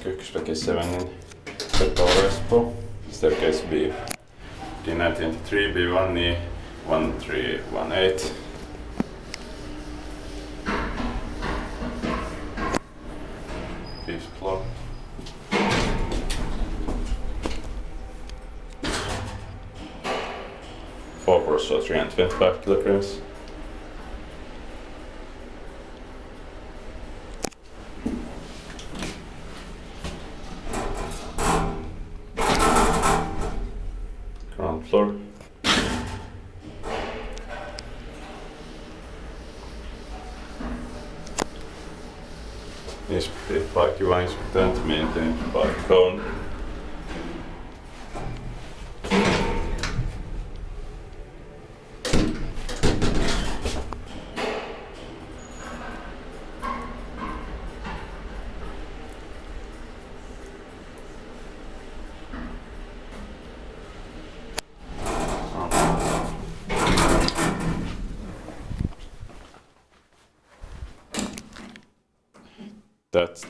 Kyyhkysmäki 7 in Leppävaara, Espoo. Staircase B. D1923 B1 knee 1318. Fifth floor. Four floors, so 325 kilograms. Ground floor. Inspekteert parkiewainspectant, maintained by cone. That's